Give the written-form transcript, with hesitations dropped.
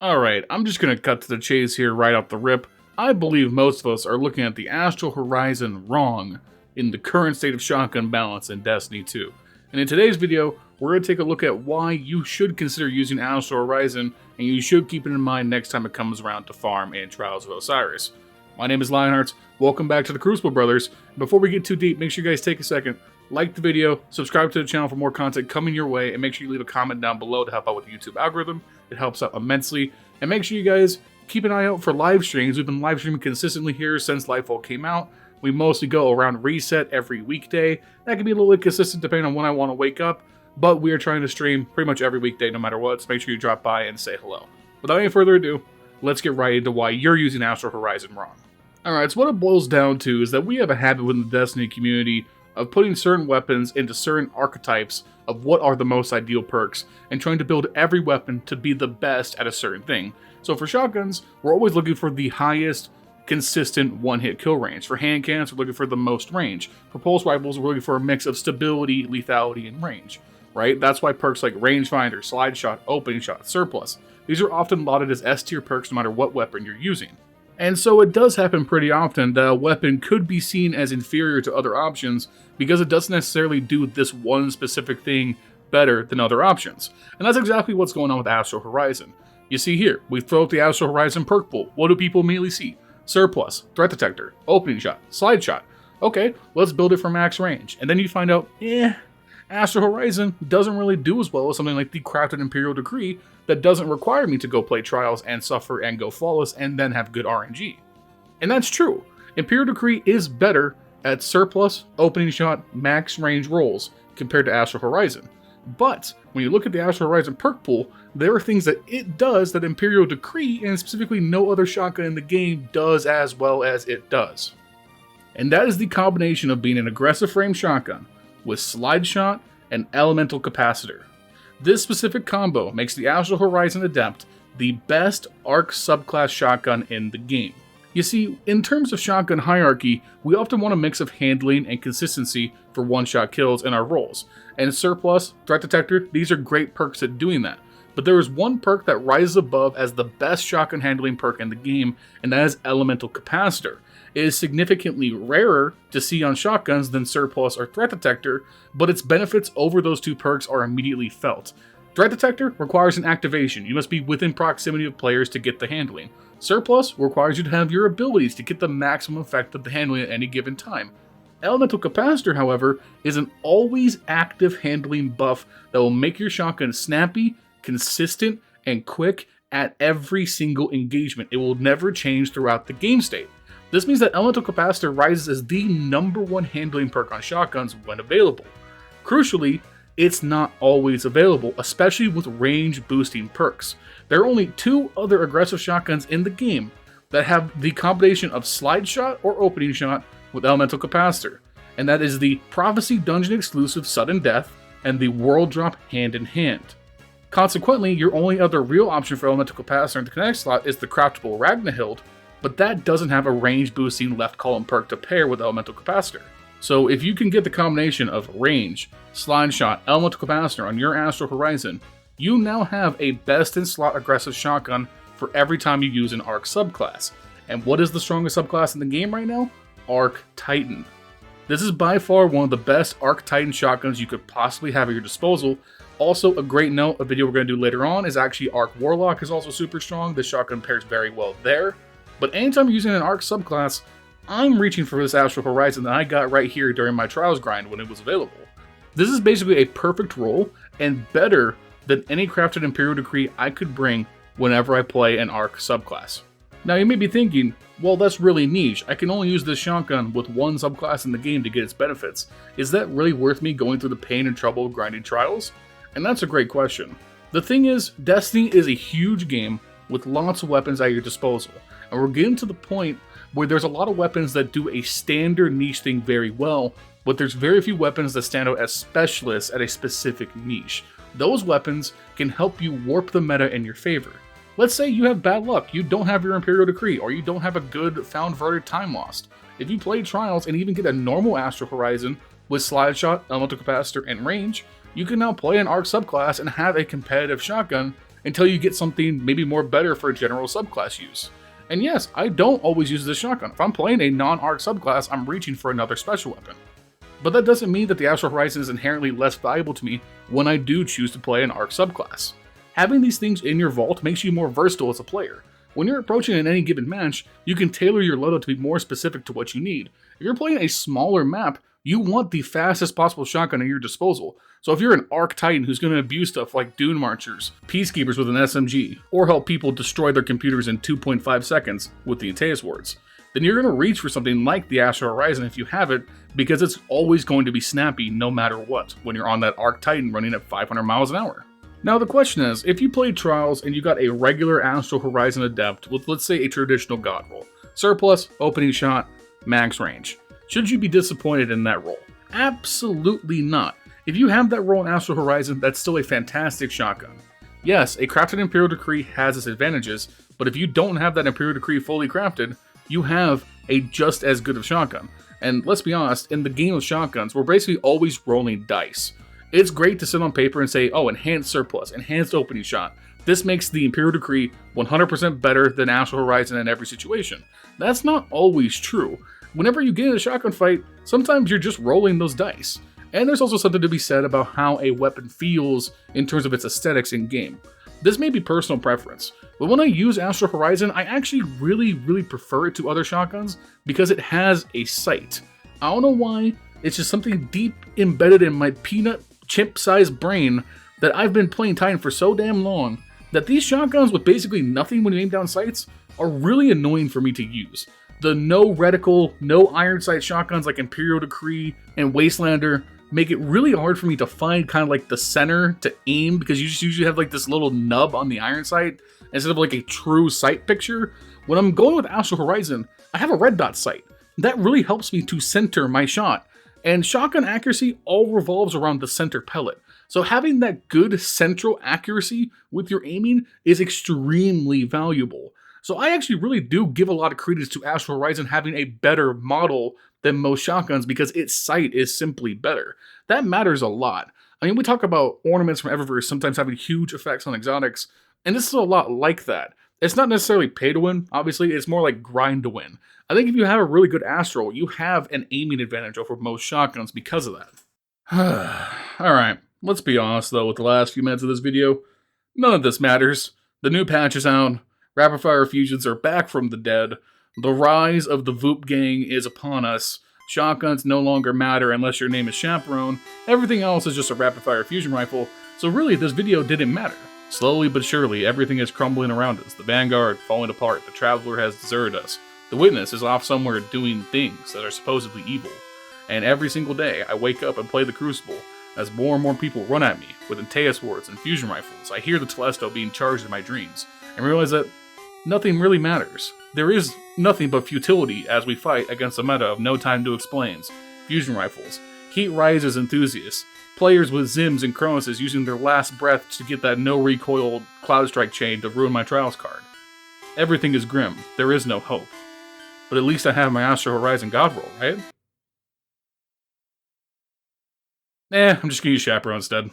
Alright, I'm just gonna cut to the chase here right off the rip. I believe most of us are looking at the Astral Horizon wrong in the current state of shotgun balance in Destiny 2. And in today's video, we're going to take a look at why you should consider using Astral Horizon, and you should keep it in mind next time it comes around to farm in Trials of Osiris. My name is Lionhearts, welcome back to the Crucible Brothers. Before we get too deep, make sure you guys take a second, like the video, subscribe to the channel for more content coming your way, and make sure you leave a comment down below to help out with the YouTube algorithm. It helps out immensely. And make sure you guys keep an eye out for live streams. We've been live streaming consistently here since Lightfall came out. We mostly go around reset every weekday. That can be a little inconsistent depending on when I want to wake up, but we are trying to stream pretty much every weekday no matter what, so make sure you drop by and say hello. Without any further ado, let's get right into why you're using Astral Horizon wrong. Alright, so what it boils down to is that we have a habit within the Destiny community of putting certain weapons into certain archetypes of what are the most ideal perks, and trying to build every weapon to be the best at a certain thing. So for shotguns, we're always looking for the highest consistent one-hit kill range. For hand cannons, we're looking for the most range. For pulse rifles, we're looking for a mix of stability, lethality, and range, right? That's why perks like rangefinder, slide shot, opening shot, surplus, these are often lauded as S tier perks no matter what weapon you're using. And so it does happen pretty often that a weapon could be seen as inferior to other options because it doesn't necessarily do this one specific thing better than other options. And that's exactly what's going on with Astral Horizon. You see here, we throw out the Astral Horizon Perk Pool. What do people immediately see? Surplus, threat detector, opening shot, slide shot. Okay, let's build it for max range. And then you find out, Astral Horizon doesn't really do as well as something like the Crafted Imperial Decree that doesn't require me to go play Trials and suffer and go flawless and then have good RNG. And that's true. Imperial Decree is better at surplus, opening shot, max range rolls compared to Astral Horizon. But when you look at the Astral Horizon Perk Pool, there are things that it does that Imperial Decree, and specifically no other shotgun in the game, does as well as it does. And that is the combination of being an aggressive frame shotgun with slide shot and elemental capacitor. This specific combo makes the Astral Horizon Adept the best arc subclass shotgun in the game. You see, in terms of shotgun hierarchy, we often want a mix of handling and consistency for one-shot kills in our rolls. And Surplus, Threat Detector, these are great perks at doing that. But there is one perk that rises above as the best shotgun handling perk in the game, and that is Elemental Capacitor. It is significantly rarer to see on shotguns than Surplus or Threat Detector, but its benefits over those two perks are immediately felt. Threat Detector requires an activation. You must be within proximity of players to get the handling. Surplus requires you to have your abilities to get the maximum effect of the handling at any given time. Elemental Capacitor, however, is an always active handling buff that will make your shotgun snappy, consistent, and quick at every single engagement. It will never change throughout the game state. This means that Elemental Capacitor rises as the #1 handling perk on shotguns when available. Crucially, it's not always available, especially with range boosting perks. There are only 2 other aggressive shotguns in the game that have the combination of slide shot or opening shot with Elemental Capacitor, and that is the Prophecy Dungeon exclusive Sudden Death and the World Drop Hand in Hand. Consequently, your only other real option for Elemental Capacitor in the Kinetic slot is the craftable Ragnahild, but that doesn't have a range boosting left column perk to pair with Elemental Capacitor. So if you can get the combination of range, slide shot, Elemental Capacitor on your Astral Horizon, you now have a best in slot aggressive shotgun for every time you use an Arc subclass. And what is the strongest subclass in the game right now? Arc Titan. This is by far one of the best Arc Titan shotguns you could possibly have at your disposal. Also, a great note, a video we're going to do later on, is actually Arc Warlock is also super strong. This shotgun pairs very well there. But anytime you're using an Arc subclass, I'm reaching for this Astral Horizon that I got right here during my Trials grind when it was available. This is basically a perfect roll, and better than any crafted Imperial Decree I could bring whenever I play an Arc subclass. Now you may be thinking, well, that's really niche. I can only use this shotgun with one subclass in the game to get its benefits. Is that really worth me going through the pain and trouble of grinding Trials? And that's a great question. The thing is, Destiny is a huge game with lots of weapons at your disposal, and we're getting to the point where there's a lot of weapons that do a standard niche thing very well, but there's very few weapons that stand out as specialists at a specific niche. Those weapons can help you warp the meta in your favor. Let's say you have bad luck, you don't have your Imperial Decree, or you don't have a good Found Verdict Time Lost. If you play Trials and even get a normal Astral Horizon with Slide Shot, Elemental Capacitor, and range, you can now play an Arc subclass and have a competitive shotgun until you get something maybe more better for general subclass use. And yes, I don't always use this shotgun. If I'm playing a non-arc subclass, I'm reaching for another special weapon. But that doesn't mean that the Astral Horizon is inherently less valuable to me when I do choose to play an arc subclass. Having these things in your vault makes you more versatile as a player. When you're approaching in any given match, you can tailor your loadout to be more specific to what you need. If you're playing a smaller map, you want the fastest possible shotgun at your disposal. So if you're an Arc Titan who's going to abuse stuff like Dune Marchers, Peacekeepers with an SMG, or help people destroy their computers in 2.5 seconds with the Antaeus wards, then you're going to reach for something like the Astral Horizon if you have it, because it's always going to be snappy no matter what when you're on that Arc Titan running at 500 miles an hour. Now the question is, if you played Trials and you got a regular Astral Horizon Adept with, let's say, a traditional God roll, surplus, opening shot, max range, should you be disappointed in that roll? Absolutely not. If you have that roll in Astral Horizon, that's still a fantastic shotgun. Yes, a crafted Imperial Decree has its advantages, but if you don't have that Imperial Decree fully crafted, you have a just as good of shotgun. And let's be honest, in the game of shotguns, we're basically always rolling dice. It's great to sit on paper and say, oh, enhanced surplus, enhanced opening shot. This makes the Imperial Decree 100% better than Astral Horizon in every situation. That's not always true. Whenever you get in a shotgun fight, sometimes you're just rolling those dice. And there's also something to be said about how a weapon feels in terms of its aesthetics in game. This may be personal preference, but when I use Astral Horizon, I actually really prefer it to other shotguns because it has a sight. I don't know why, it's just something deep embedded in my peanut chimp-sized brain that I've been playing Titan for so damn long that these shotguns with basically nothing when you aim down sights are really annoying for me to use. The no reticle, no iron sight shotguns like Imperial Decree and Wastelander make it really hard for me to find kind of like the center to aim because you just usually have like this little nub on the iron sight instead of like a true sight picture. When I'm going with Astral Horizon, I have a red dot sight. That really helps me to center my shot. And shotgun accuracy all revolves around the center pellet. So having that good central accuracy with your aiming is extremely valuable. So I actually really do give a lot of credence to Astral Horizon having a better model than most shotguns because its sight is simply better. That matters a lot. I mean, we talk about ornaments from Eververse sometimes having huge effects on exotics, and this is a lot like that. It's not necessarily pay to win, obviously, it's more like grind to win. I think if you have a really good Astral, you have an aiming advantage over most shotguns because of that. Alright, let's be honest though with the last few minutes of this video. None of this matters. The new patch is out, rapid fire fusions are back from the dead, the rise of the Voop gang is upon us, shotguns no longer matter unless your name is Chaperone, everything else is just a rapid fire fusion rifle, so really this video didn't matter. Slowly but surely, everything is crumbling around us. The Vanguard falling apart, the Traveler has deserted us, the Witness is off somewhere doing things that are supposedly evil. And every single day, I wake up and play the Crucible, as more and more people run at me with Antaeus wards and fusion rifles. I hear the Telesto being charged in my dreams, and realize that nothing really matters. There is nothing but futility as we fight against a meta of no time to explains, fusion rifles, Heat Rises enthusiasts, players with Zims and Cronoses using their last breath to get that no recoil Cloud Strike chain to ruin my Trials card. Everything is grim, there is no hope. But at least I have my Astral Horizon God roll, right? I'm just gonna use Chaperone instead.